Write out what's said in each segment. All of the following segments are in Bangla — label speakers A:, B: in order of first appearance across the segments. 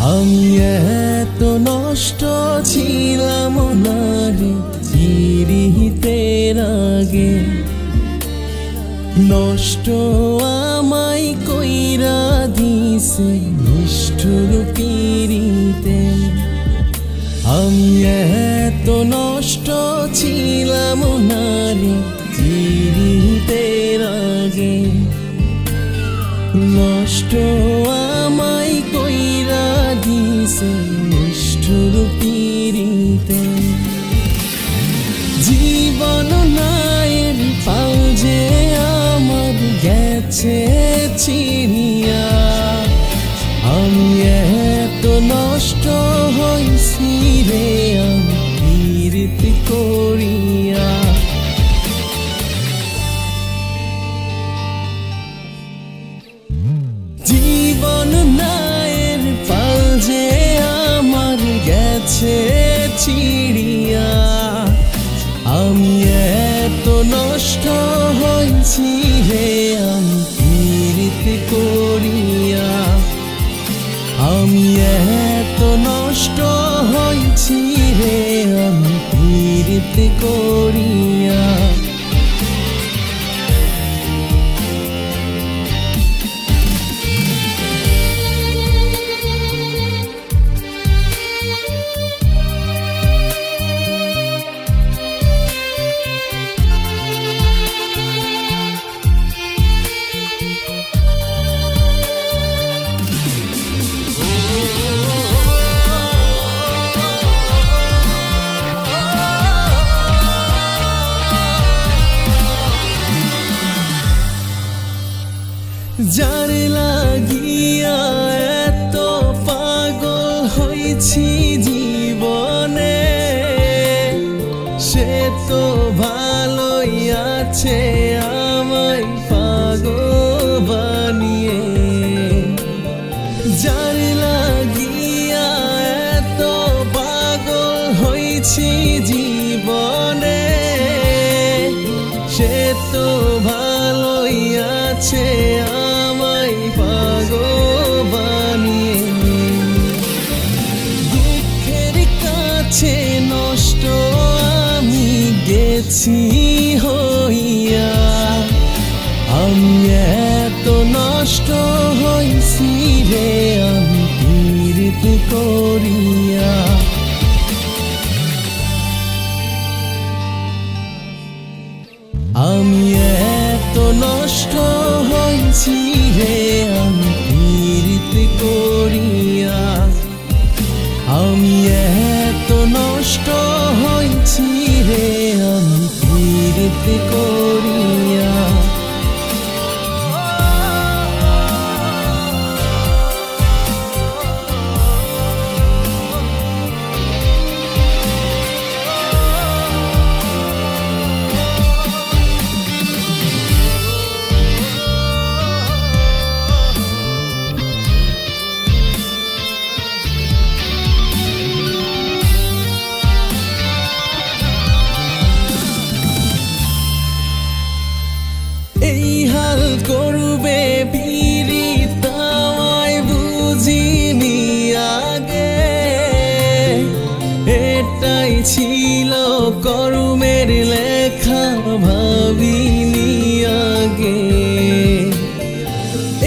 A: আমি এত নষ্ট ছিলাম না রে চিরিতে আগে, নষ্ট আমায় কইরা দিছে নিষ্ঠুর পিরিতে। আমি এত নষ্ট ছিলাম না রে চিরিতে আগে, নষ্ট আমায় কইরা দিছে নিষ্ঠুর পিরিতে। জীবন নায়ের পাল যে আমার গেছে চিনিয়া, আমি এত নষ্ট হইছি রে আমি পিরিতি করিয়া। জীবন নায়ের পাল যে আমার গেছে চিড়িয়া, আমি এত নষ্ট হইছি রে আমি পিরিতি করিয়া। আমি এত নষ্ট হইছি রে আমি পিরিতি করিয়া। যার লাগিয়া এত পাগল হইছি জীবনে, সে তো ভালোই আছে আমায় পাগল বানিয়ে। যার লাগিয়া এত পাগল হইছি জীবনে, সে তো ভালোই আছে আমায় পাগল বানিয়ে। দুঃখের কাছে নষ্ট আমি গেছি হইয়া, আমি এত নষ্ট হইছি রে আমি পিরিতি করিয়া। আমি এত নষ্ট হইছি রে আমি পিরিতি করিয়া। আমি এত নষ্ট হইছি রে আমি পিরিতি করিয়া। এই হাল করবে পিরিত আমায় বুঝিনি আগে, এটাই ছিল কর্মের লেখা ভাবিনি আগে।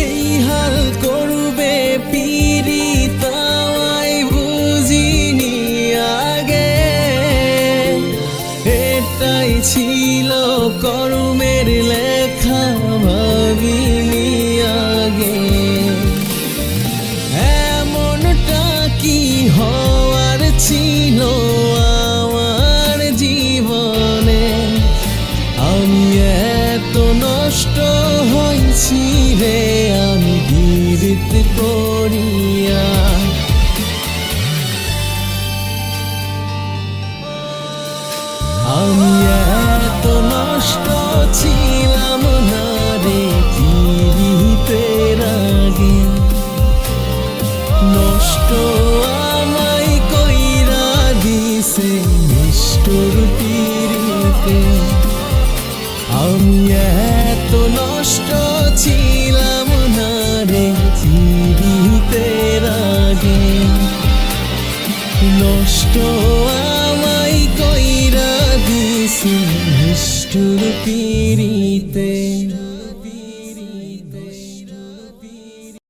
A: এই হাল করবে পিরিত আমায় বুঝিনি আগে, এটাই ছিল কর্মের লেখা ভাবিনি আগে। এমনটা কি হওয়ার ছিল আমার জীবনে, আমি এত নষ্ট হইছি রে আমি পিরিতি করিয়া। আমি এত নষ্ট ছিলাম না রে পিরিতে আগে, নষ্ট আমায় কইরা দিছে নিষ্ঠুর পিরিতে। আমি এত নষ্ট ছিলাম না রে চিরিতে আগে। নষ্ট আমায় কইরা দিছে নিষ্ঠুর পিরিতে।